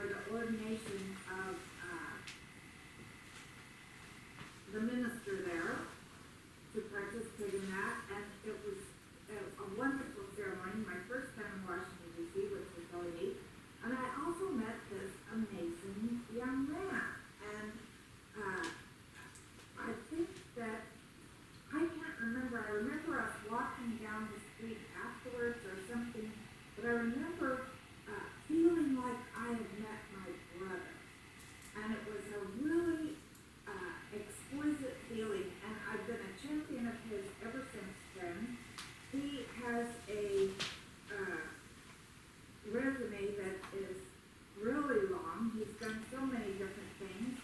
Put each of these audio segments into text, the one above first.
the ordination of the minister there to participate in that, and it was a wonderful ceremony, my first time in Washington, D.C., which was really neat. And I also met this amazing young man, and I think that, I can't remember, I remember us walking down the street afterwards or something, but I remember feeling like I had met my brother. And it was a really exquisite feeling, and I've been a champion of his ever since then. He has a resume that is really long. He's done so many different things.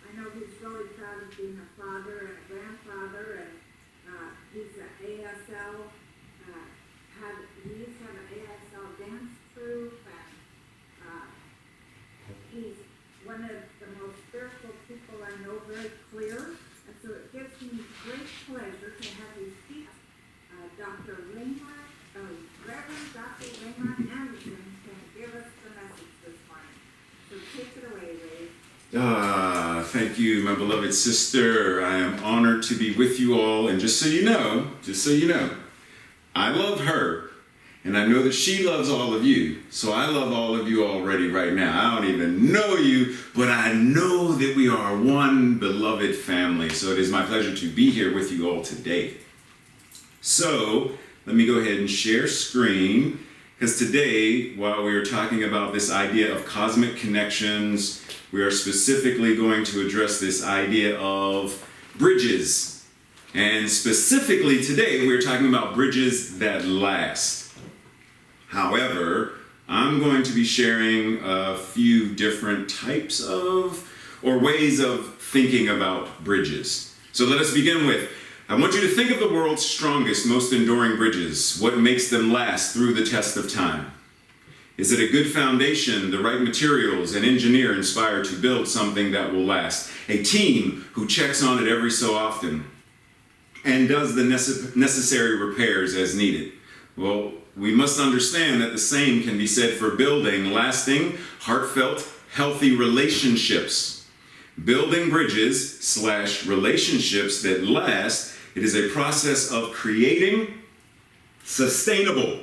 I know he's really proud of being a father and a grandfather, and he's an ASL, he's had an ASL dance troupe, and he's one of the most spiritual people I know, very clear, and so it gives me great pleasure to have you speak. Dr. Raymont, Reverend Dr. Raymont Anderson can give us the message this morning. So take it away, Ray. Thank you, my beloved sister. I am honored to be with you all, and just so you know, I love her, and I know that she loves all of you, so I love all of you already right now. I don't even know you, but I know that we are one beloved family, so it is my pleasure to be here with you all today. So, let me go ahead and share screen, because today, while we are talking about this idea of cosmic connections, we are specifically going to address this idea of bridges. And specifically today, we're talking about bridges that last. However, I'm going to be sharing a few different types of, or ways of thinking about bridges. So let us begin with, I want you to think of the world's strongest, most enduring bridges. What makes them last through the test of time? Is it a good foundation, the right materials, an engineer inspired to build something that will last? A team who checks on it every so often and does the necessary repairs as needed? Well, we must understand that the same can be said for building lasting, heartfelt, healthy relationships. Building bridges / relationships that last, it is a process of creating sustainable,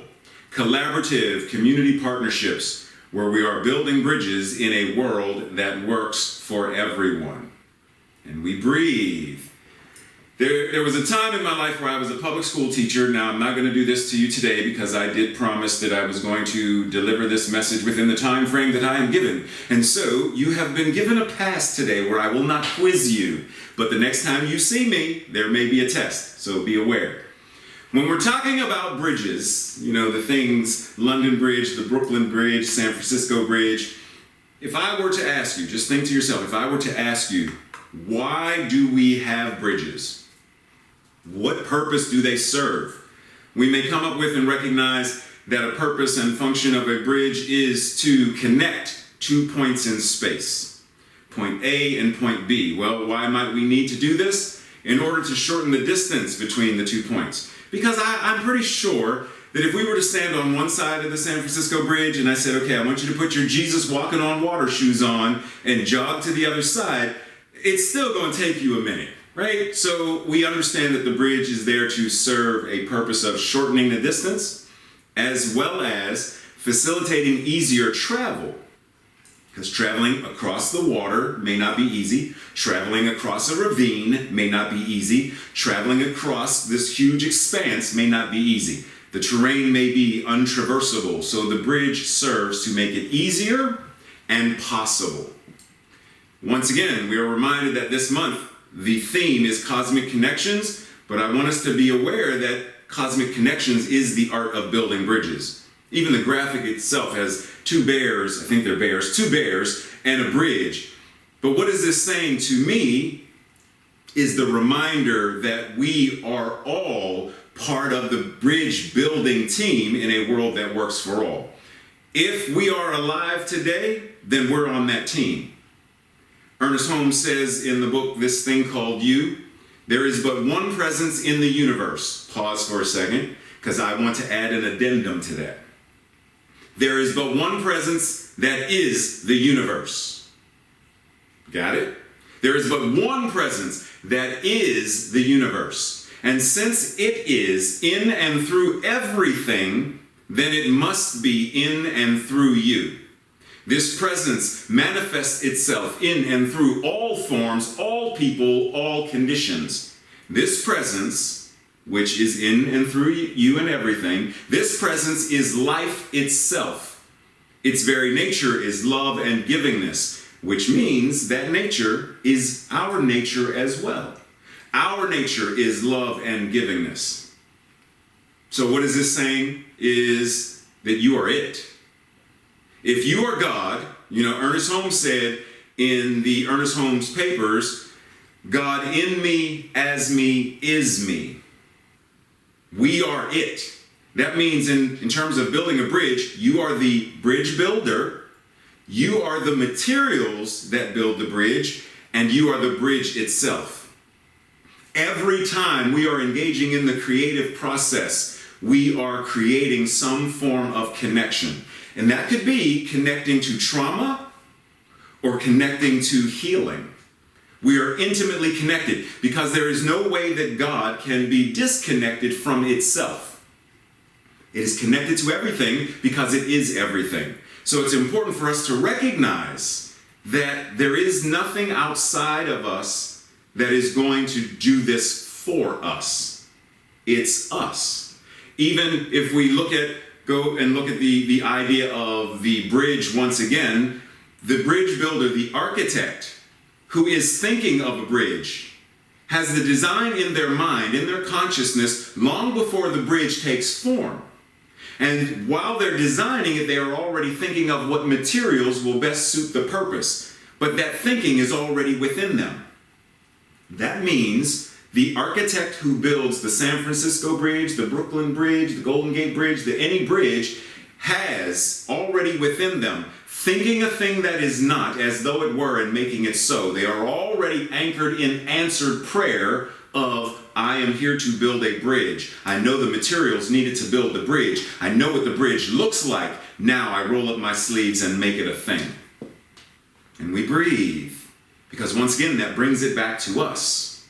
collaborative community partnerships where we are building bridges in a world that works for everyone. And we breathe. There was a time in my life where I was a public school teacher. Now, I'm not going to do this to you today because I did promise that I was going to deliver this message within the time frame that I am given. And so, you have been given a pass today where I will not quiz you. But the next time you see me, there may be a test, so be aware. When we're talking about bridges, you know, the things, London Bridge, the Brooklyn Bridge, San Francisco Bridge, if I were to ask you, just think to yourself, if I were to ask you, why do we have bridges? What purpose do they serve? We may come up with and recognize that a purpose and function of a bridge is to connect 2 points in space, point A and point B. Well, why might we need to do this? In order to shorten the distance between the 2 points. Because I'm pretty sure that if we were to stand on one side of the San Francisco Bridge and I said, okay, I want you to put your Jesus walking on water shoes on and jog to the other side, it's still going to take you a minute. Right? So we understand that the bridge is there to serve a purpose of shortening the distance as well as facilitating easier travel. Because traveling across the water may not be easy. Traveling across a ravine may not be easy. Traveling across this huge expanse may not be easy. The terrain may be untraversable, so the bridge serves to make it easier and possible. Once again, we are reminded that this month, the theme is cosmic connections, but I want us to be aware that cosmic connections is the art of building bridges. Even the graphic itself has 2 bears, I think they're bears, 2 bears and a bridge. But what is this saying to me is the reminder that we are all part of the bridge building team in a world that works for all. If we are alive today, then we're on that team. Ernest Holmes says in the book, This Thing Called You, there is but one presence in the universe. Pause for a second, because I want to add an addendum to that. there is but one presence that is the universe. Got it? There is but one presence that is the universe. And since it is in and through everything, then it must be in and through you. This presence manifests itself in and through all forms, all people, all conditions. This presence, which is in and through you and everything, this presence is life itself. Its very nature is love and givingness, which means that nature is our nature as well. Our nature is love and givingness. So what is this saying? Is that you are it. If you are God, Ernest Holmes said in the Ernest Holmes papers, God in me, as me, is me. We are it. That means in terms of building a bridge, you are the bridge builder, you are the materials that build the bridge, and you are the bridge itself. Every time we are engaging in the creative process, we are creating some form of connection. And that could be connecting to trauma or connecting to healing. We are intimately connected because there is no way that God can be disconnected from itself. It is connected to everything because it is everything. So it's important for us to recognize that there is nothing outside of us that is going to do this for us. It's us. Even if we go and look at the idea of the bridge once again, the bridge builder, the architect, who is thinking of a bridge, has the design in their mind, in their consciousness, long before the bridge takes form. And while they're designing it, they are already thinking of what materials will best suit the purpose. But that thinking is already within them. That means the architect who builds the San Francisco Bridge, the Brooklyn Bridge, the Golden Gate Bridge, any bridge, has already within them thinking a thing that is not as though it were and making it so. They are already anchored in answered prayer of, I am here to build a bridge. I know the materials needed to build the bridge. I know what the bridge looks like. Now I roll up my sleeves and make it a thing. And we breathe, because once again, that brings it back to us.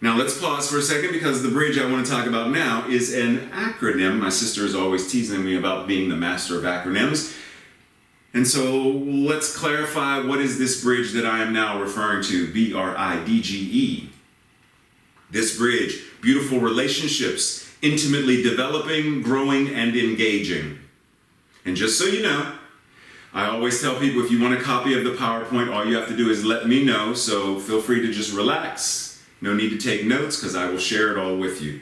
Now let's pause for a second, because the bridge I want to talk about now is an acronym. My sister is always teasing me about being the master of acronyms. And so let's clarify, what is this bridge that I am now referring to? BRIDGE. This bridge, beautiful relationships, intimately developing, growing, and engaging. And just so you know, I always tell people, if you want a copy of the PowerPoint, all you have to do is let me know. So feel free to just relax. No need to take notes, because I will share it all with you.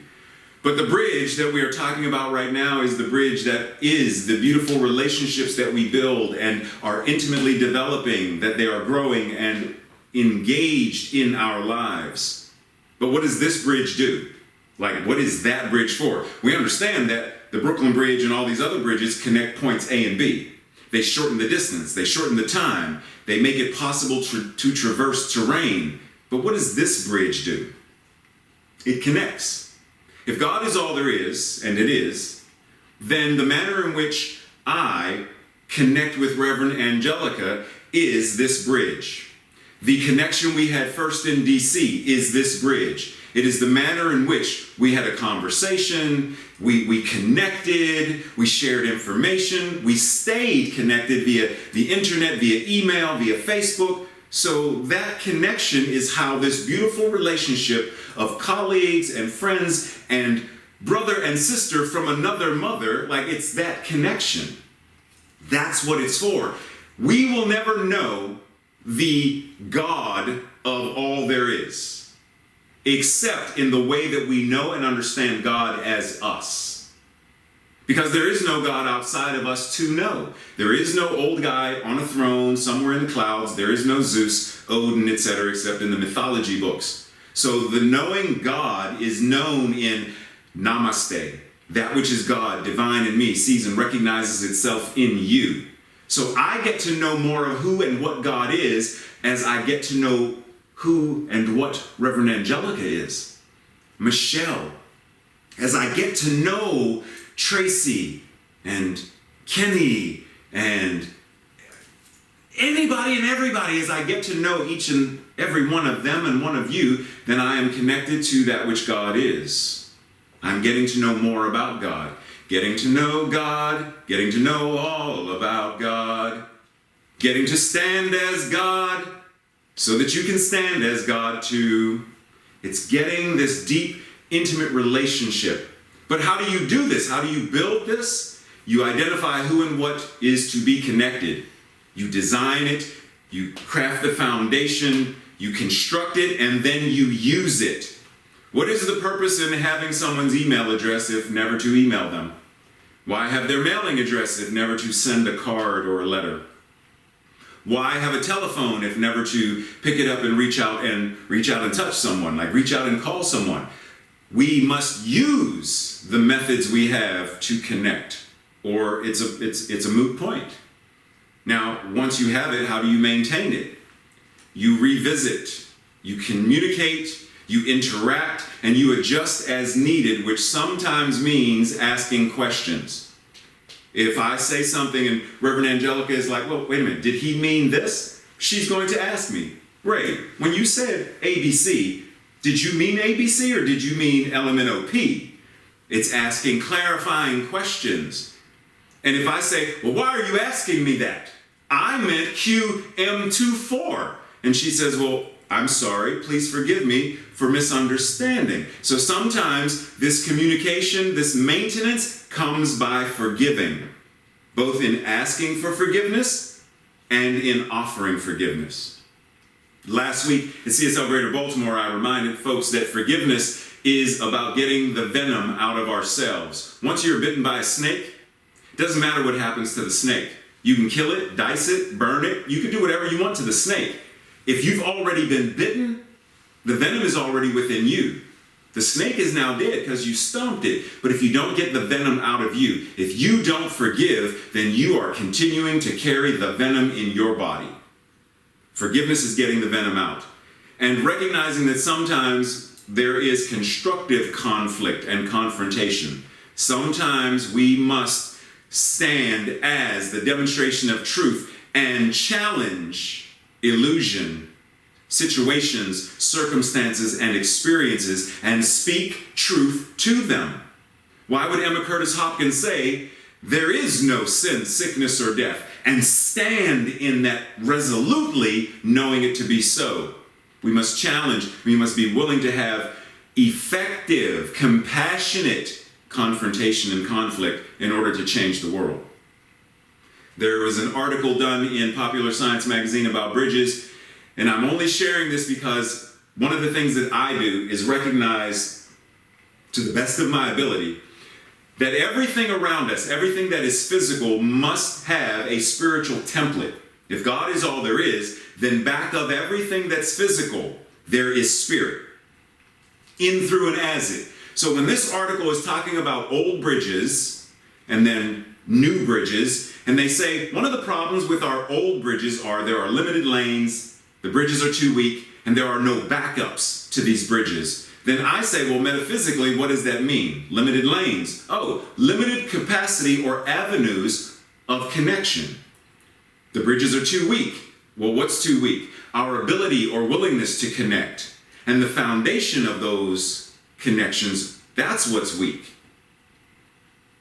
But the bridge that we are talking about right now is the bridge that is the beautiful relationships that we build and are intimately developing, that they are growing and engaged in our lives. But what does this bridge do? Like, what is that bridge for? We understand that the Brooklyn Bridge and all these other bridges connect points A and B. They shorten the distance, they shorten the time, they make it possible to traverse terrain. But what does this bridge do? It connects. If God is all there is, and it is, then the manner in which I connect with Reverend Angelica is this bridge. The connection we had first in DC is this bridge. It is the manner in which we had a conversation, we connected, we shared information, we stayed connected via the internet, via email, via Facebook. So that connection is how this beautiful relationship of colleagues and friends and brother and sister from another mother, like, it's that connection. That's what it's for. We will never know the God of all there is, except in the way that we know and understand God as us. Because there is no God outside of us to know. There is no old guy on a throne somewhere in the clouds. There is no Zeus, Odin, etc., except in the mythology books. So the knowing God is known in Namaste. That which is God, divine in me, sees and recognizes itself in you. So I get to know more of who and what God is as I get to know who and what Reverend Angelica is. Michelle. As I get to know Tracy and Kenny and anybody and everybody, as I get to know each and every one of them and one of you, then I am connected to that which God is. I'm getting to know more about God. Getting to know God, getting to know all about God. Getting to stand as God so that you can stand as God too. It's getting this deep, intimate relationship. But how do you do this? How do you build this? You identify who and what is to be connected. You design it, you craft the foundation, you construct it, and then you use it. What is the purpose in having someone's email address if never to email them? Why have their mailing address if never to send a card or a letter? Why have a telephone if never to pick it up and reach out and touch someone, like reach out and call someone? We must use the methods we have to connect, or it's a moot point. Now, once you have it, how do you maintain it? You revisit, you communicate, you interact, and you adjust as needed, which sometimes means asking questions. If I say something and Reverend Angelica is like, well, wait a minute, did he mean this? She's going to ask me, Ray, when you said ABC, did you mean ABC or did you mean LMNOP? It's asking clarifying questions. And if I say, well, why are you asking me that? I meant QM24. And she says, well, I'm sorry, please forgive me for misunderstanding. So sometimes this communication, this maintenance comes by forgiving, both in asking for forgiveness and in offering forgiveness. Last week at CSL Greater Baltimore, I reminded folks that forgiveness is about getting the venom out of ourselves. Once you're bitten by a snake, it doesn't matter what happens to the snake. You can kill it, dice it, burn it. You can do whatever you want to the snake. If you've already been bitten, the venom is already within you. The snake is now dead because you stomped it. But if you don't get the venom out of you, if you don't forgive, then you are continuing to carry the venom in your body. Forgiveness is getting the venom out. And recognizing that sometimes there is constructive conflict and confrontation. Sometimes we must stand as the demonstration of truth and challenge illusion, situations, circumstances, and experiences, and speak truth to them. Why would Emma Curtis Hopkins say, there is no sin, sickness, or death, and stand in that resolutely, knowing it to be so? We must challenge, we must be willing to have effective, compassionate confrontation and conflict in order to change the world. There was an article done in Popular Science magazine about bridges, and I'm only sharing this because one of the things that I do is recognize, to the best of my ability, that everything around us, everything that is physical, must have a spiritual template. If God is all there is, then back of everything that's physical, there is spirit. In, through, and as it. So when this article is talking about old bridges and then new bridges, and they say one of the problems with our old bridges are there are limited lanes, the bridges are too weak, and there are no backups to these bridges. Then I say, well, metaphysically, what does that mean? Limited lanes. Oh, limited capacity or avenues of connection. The bridges are too weak. Well, what's too weak? Our ability or willingness to connect. And the foundation of those connections, that's what's weak.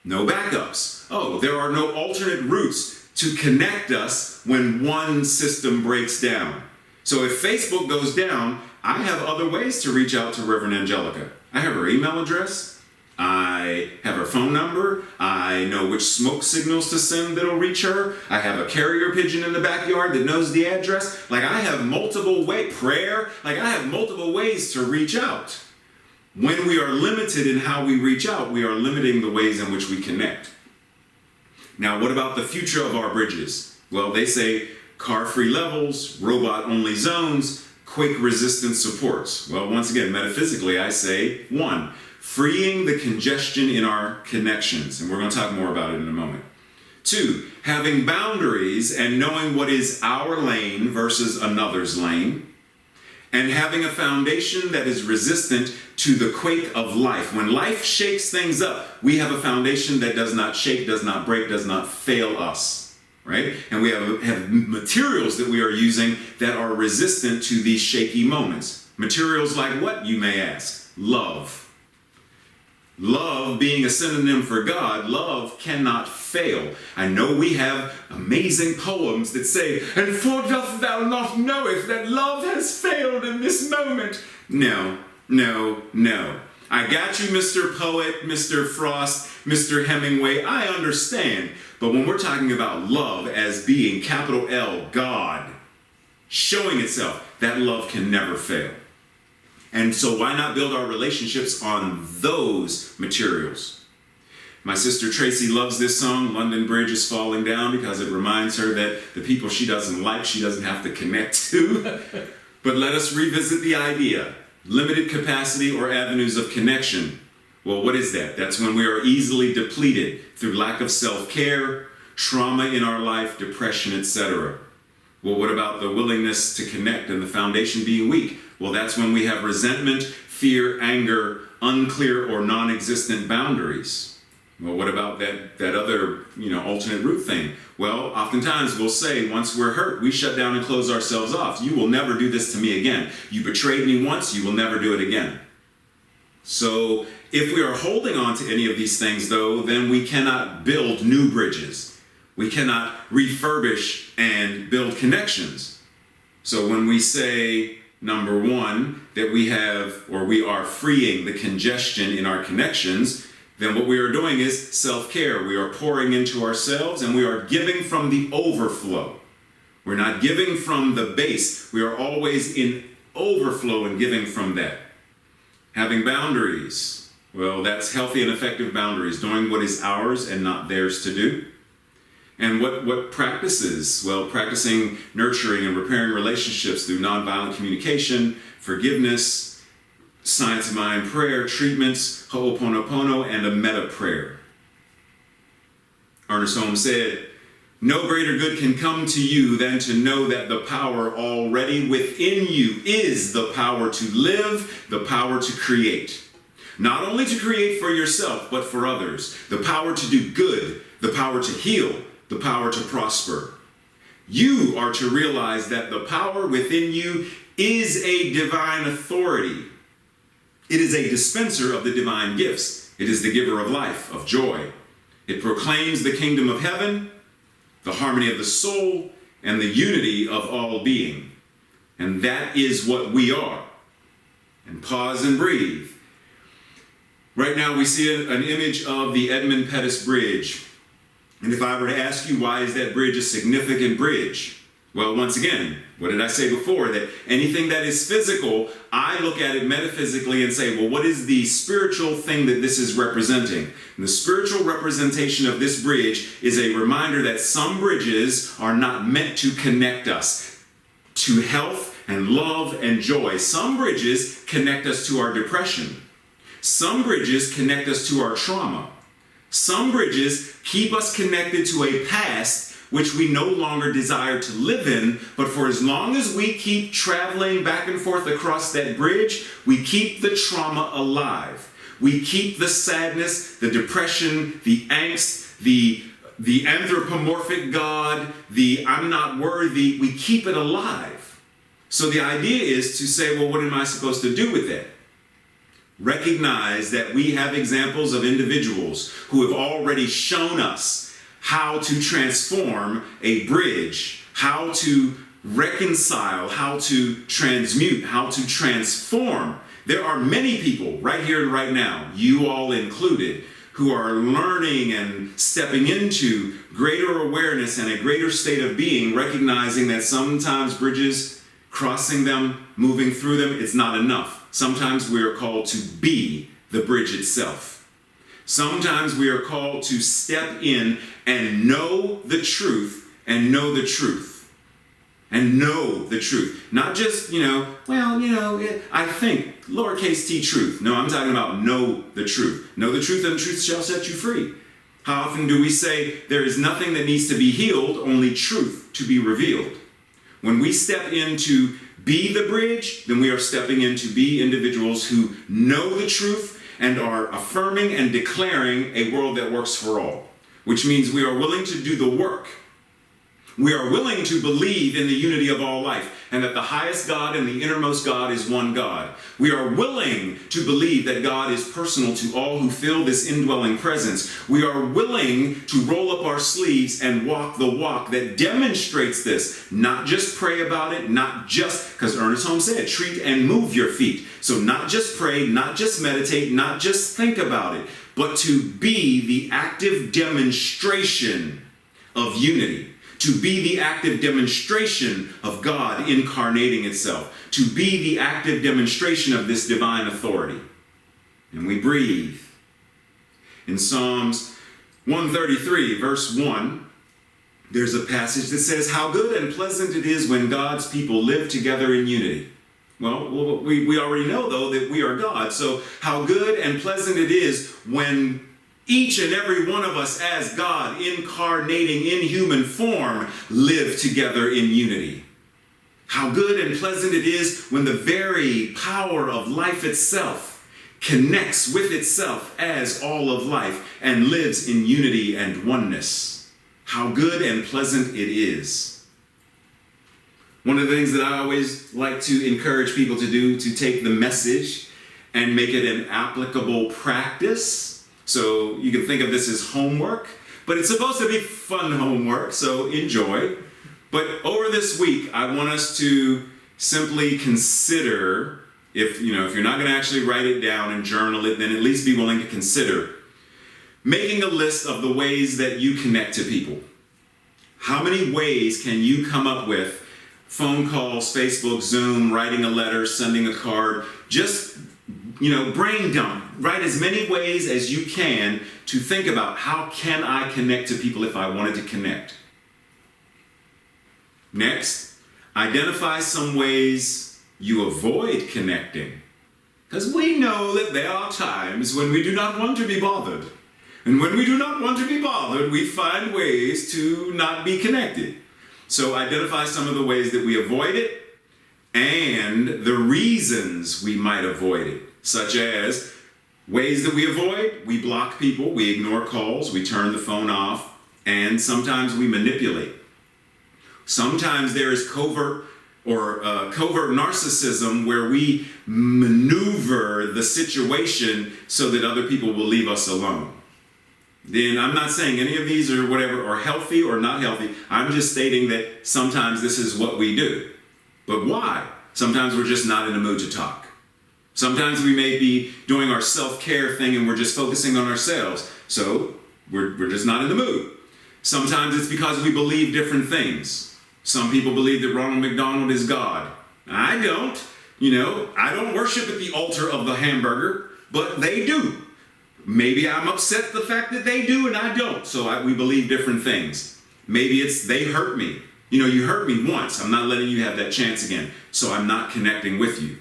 No backups. Oh, there are no alternate routes to connect us when one system breaks down. So if Facebook goes down, I have other ways to reach out to Reverend Angelica. I have her email address. I have her phone number. I know which smoke signals to send that'll reach her. I have a carrier pigeon in the backyard that knows the address. Like I have multiple ways, prayer. Like I have multiple ways to reach out. When we are limited in how we reach out, we are limiting the ways in which we connect. Now, what about the future of our bridges? Well, they say car-free levels, robot-only zones, quake-resistant supports. Well, once again, metaphysically, I say, 1, freeing the congestion in our connections. And we're going to talk more about it in a moment. 2, having boundaries and knowing what is our lane versus another's lane. and having a foundation that is resistant to the quake of life. When life shakes things up, we have a foundation that does not shake, does not break, does not fail us, right? And we have materials that we are using that are resistant to these shaky moments. Materials like what, you may ask? Love. Love being a synonym for God, love cannot fail. I know we have amazing poems that say, "And for dost thou not knowest that love has failed in this moment?" No, no, no. I got you, Mr. Poet, Mr. Frost, Mr. Hemingway, I understand. But when we're talking about love as being capital L, God, showing itself, that love can never fail. And so why not build our relationships on those materials? My sister Tracy loves this song, "London Bridge is Falling Down," because it reminds her that the people she doesn't like, she doesn't have to connect to. But let us revisit the idea. Limited capacity or avenues of connection. Well, what is that? That's when we are easily depleted through lack of self-care, trauma in our life, depression, etc. Well, what about the willingness to connect and the foundation being weak? Well, that's when we have resentment, fear, anger, unclear or non-existent boundaries. Well, what about that other, alternate root thing? Well, oftentimes we'll say, once we're hurt, we shut down and close ourselves off. You will never do this to me again. You betrayed me once, you will never do it again. So if we are holding on to any of these things, though, then we cannot build new bridges. We cannot refurbish and build connections. So when we say, number one, that we are freeing the congestion in our connections, then what we are doing is self-care. We are pouring into ourselves and we are giving from the overflow. We're not giving from the base. We are always in overflow and giving from that. Having boundaries. Well, that's healthy and effective boundaries. Doing what is ours and not theirs to do. And what practices? Well, practicing nurturing and repairing relationships through nonviolent communication, forgiveness, science of mind prayer, treatments, ho'oponopono, and a meta prayer. Ernest Holmes said, "No greater good can come to you than to know that the power already within you is the power to live, the power to create. Not only to create for yourself, but for others. The power to do good, the power to heal, the power to prosper. You are to realize that the power within you is a divine authority. It is a dispenser of the divine gifts. It is the giver of life, of joy. It proclaims the kingdom of heaven, the harmony of the soul, and the unity of all being. And that is what we are." And pause and breathe. Right now we see an image of the Edmund Pettus Bridge. And if I were to ask you, why is that bridge a significant bridge? Well, once again, what did I say before? That anything that is physical, I look at it metaphysically and say, well, what is the spiritual thing that this is representing? And the spiritual representation of this bridge is a reminder that some bridges are not meant to connect us to health and love and joy. Some bridges connect us to our depression. Some bridges connect us to our trauma. Some bridges keep us connected to a past which we no longer desire to live in, but for as long as we keep traveling back and forth across that bridge, we keep the trauma alive. We keep the sadness, the depression, the angst, the anthropomorphic God, the I'm not worthy, we keep it alive. So the idea is to say, well, what am I supposed to do with that? Recognize that we have examples of individuals who have already shown us how to transform a bridge, how to reconcile, how to transmute, how to transform. There are many people right here and right now, you all included, who are learning and stepping into greater awareness and a greater state of being, recognizing that sometimes bridges, crossing them, moving through them, it's not enough. Sometimes we are called to be the bridge itself. Sometimes we are called to step in and know the truth and know the truth. And know the truth. Not just, I think, lowercase t truth. No, I'm talking about know the truth. Know the truth and the truth shall set you free. How often do we say there is nothing that needs to be healed, only truth to be revealed? When we step into be the bridge, then we are stepping in to be individuals who know the truth and are affirming and declaring a world that works for all, which means we are willing to do the work. We are willing to believe in the unity of all life and that the highest God and the innermost God is one God. We are willing to believe that God is personal to all who feel this indwelling presence. We are willing to roll up our sleeves and walk the walk that demonstrates this. Not just pray about it, not just, because Ernest Holmes said, treat and move your feet. So not just pray, not just meditate, not just think about it, but to be the active demonstration of unity. To be the active demonstration of God incarnating itself. To be the active demonstration of this divine authority. And we breathe. In Psalms 133, verse 1, there's a passage that says, how good and pleasant it is when God's people live together in unity. Well, we already know, though, that we are God. So how good and pleasant it is when each and every one of us as God, incarnating in human form, live together in unity. How good and pleasant it is when the very power of life itself connects with itself as all of life and lives in unity and oneness. How good and pleasant it is. One of the things that I always like to encourage people to do, to take the message and make it an applicable practice. So you can think of this as homework, but it's supposed to be fun homework, so enjoy. But over this week, I want us to simply consider, if you're not going to actually write it down and journal it, then at least be willing to consider making a list of the ways that you connect to people. How many ways can you come up with? Phone calls, Facebook, Zoom, writing a letter, sending a card, just brain dump. Write as many ways as you can to think about how can I connect to people if I wanted to connect. Next, identify some ways you avoid connecting. Because we know that there are times when we do not want to be bothered. And when we do not want to be bothered, we find ways to not be connected. So identify some of the ways that we avoid it and the reasons we might avoid it. Such as ways that we avoid: we block people, we ignore calls, we turn the phone off, and sometimes we manipulate. Sometimes there is covert narcissism where we maneuver the situation so that other people will leave us alone. Then I'm not saying any of these or whatever are healthy or not healthy. I'm just stating that sometimes this is what we do. But why? Sometimes we're just not in the mood to talk. Sometimes we may be doing our self-care thing and we're just focusing on ourselves. So we're just not in the mood. Sometimes it's because we believe different things. Some people believe that Ronald McDonald is God. I don't. I don't worship at the altar of the hamburger, but they do. Maybe I'm upset at the fact that they do and I don't. So we believe different things. Maybe it's they hurt me. You hurt me once. I'm not letting you have that chance again. So I'm not connecting with you.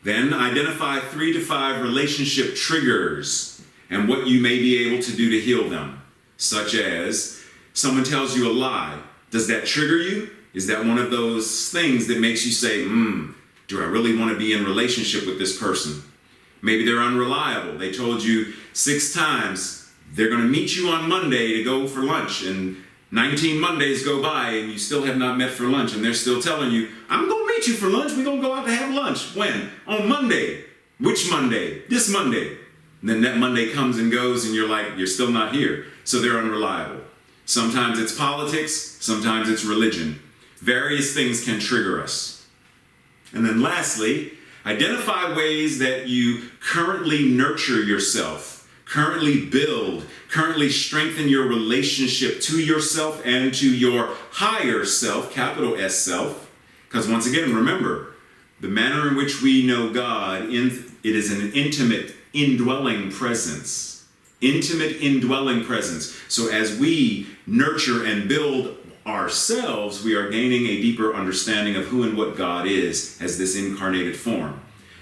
Then identify 3 to 5 relationship triggers and what you may be able to do to heal them. Such as someone tells you a lie. Does that trigger you? Is that one of those things that makes you say, do I really want to be in relationship with this person? Maybe they're unreliable. They told you 6 times they're going to meet you on Monday to go for lunch, and 19 Mondays go by and you still have not met for lunch, and they're still telling you, I'm going to meet you for lunch. We're going to go out to have lunch. When? On Monday. Which Monday? This Monday. And then that Monday comes and goes and you're like, you're still not here. So they're unreliable. Sometimes it's politics. Sometimes it's religion. Various things can trigger us. And then lastly, identify ways that you currently nurture yourself, currently build, currently strengthen your relationship to yourself and to your higher self, capital S self. Because once again, remember, the manner in which we know God, it is an intimate, indwelling presence. Intimate, indwelling presence. So as we nurture and build ourselves, we are gaining a deeper understanding of who and what God is as this incarnated form.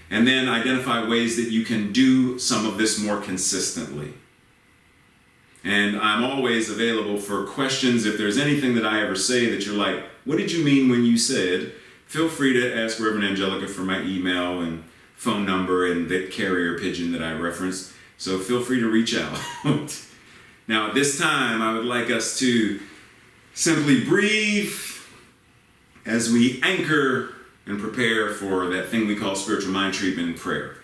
And then identify ways that you can do some of this more consistently. And I'm always available for questions. If there's anything that I ever say that you're like, what did you mean when you said, feel free to ask Reverend Angelica for my email and phone number and that carrier pigeon that I referenced. So feel free to reach out. Now, at this time, I would like us to simply breathe as we anchor and prepare for that thing we call spiritual mind treatment and prayer.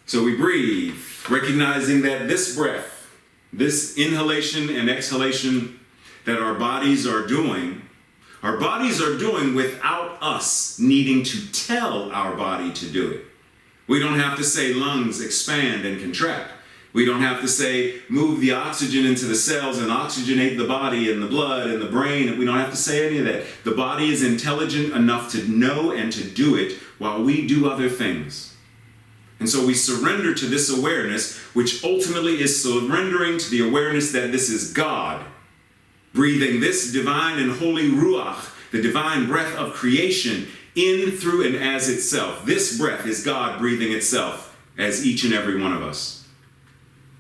So we breathe, recognizing that this breath, this inhalation and exhalation that our bodies are doing without us needing to tell our body to do it. We don't have to say lungs expand and contract. We don't have to say move the oxygen into the cells and oxygenate the body and the blood and the brain. We don't have to say any of that. The body is intelligent enough to know and to do it while we do other things. And so we surrender to this awareness, which ultimately is surrendering to the awareness that this is God, breathing this divine and holy ruach, the divine breath of creation, in, through, and as itself. This breath is God breathing itself as each and every one of us.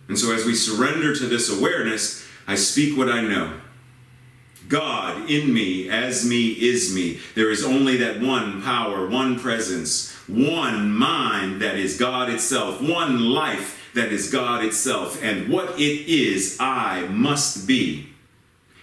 And so as we surrender to this awareness, I speak what I know. God in me, as me, is me. There is only that one power, one presence, one mind that is God itself, one life that is God itself. And what it is, I must be.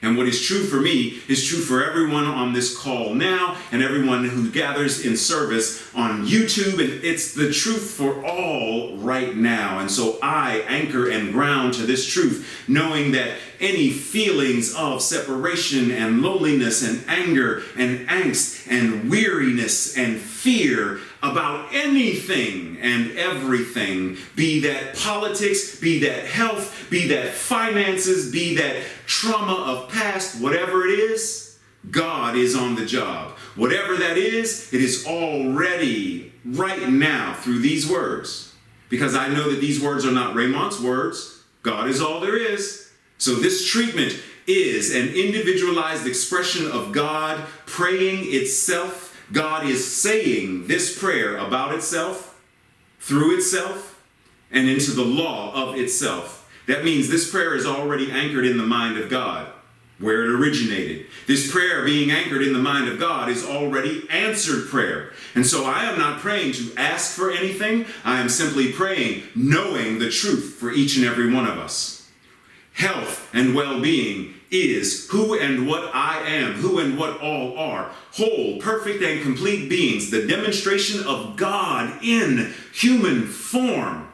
And what is true for me is true for everyone on this call now and everyone who gathers in service on YouTube. And it's the truth for all right now. And so I anchor and ground to this truth, knowing that any feelings of separation and loneliness and anger and angst and weariness and fear about anything and everything, be that politics, be that health, be that finances, be that trauma of past, whatever it is, God is on the job. Whatever that is, it is already right now through these words. Because I know that these words are not Raymont's words. God is all there is. So this treatment is an individualized expression of God praying itself. God is saying this prayer about itself, through itself, and into the law of itself. That means this prayer is already anchored in the mind of God, where it originated. This prayer being anchored in the mind of God is already answered prayer. And so I am not praying to ask for anything. I am simply praying, knowing the truth for each and every one of us. Health and well-being is who and what I am, who and what all are. Whole, perfect, and complete beings, the demonstration of God in human form.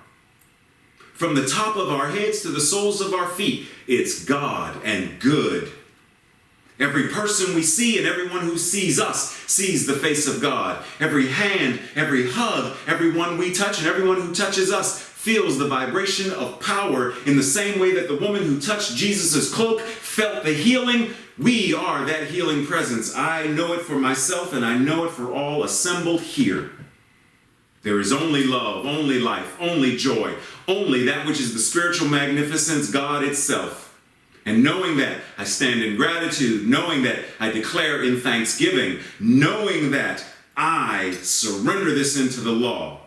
From the top of our heads to the soles of our feet, it's God and good. Every person we see and everyone who sees us sees the face of God. Every hand, every hug, everyone we touch and everyone who touches us feels the vibration of power in the same way that the woman who touched Jesus' cloak felt the healing. We are that healing presence. I know it for myself and I know it for all assembled here. There is only love, only life, only joy, only that which is the spiritual magnificence, God itself. And knowing that, I stand in gratitude, knowing that I declare in thanksgiving, knowing that I surrender this into the law,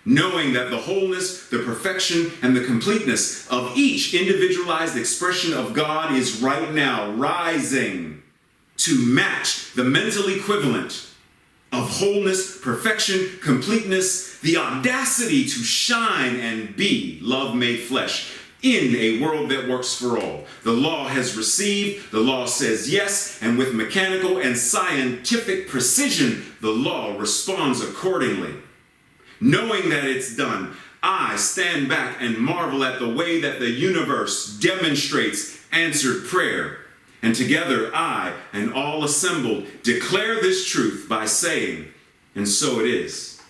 knowing that the wholeness, the perfection, and the completeness of each individualized expression of God is right now rising to match the mental equivalent of wholeness, perfection, completeness, the audacity to shine and be love made flesh in a world that works for all. The law has received, the law says yes, and with mechanical and scientific precision, the law responds accordingly. Knowing that it's done, I stand back and marvel at the way that the universe demonstrates answered prayer. And together I and all assembled declare this truth by saying, and so it is.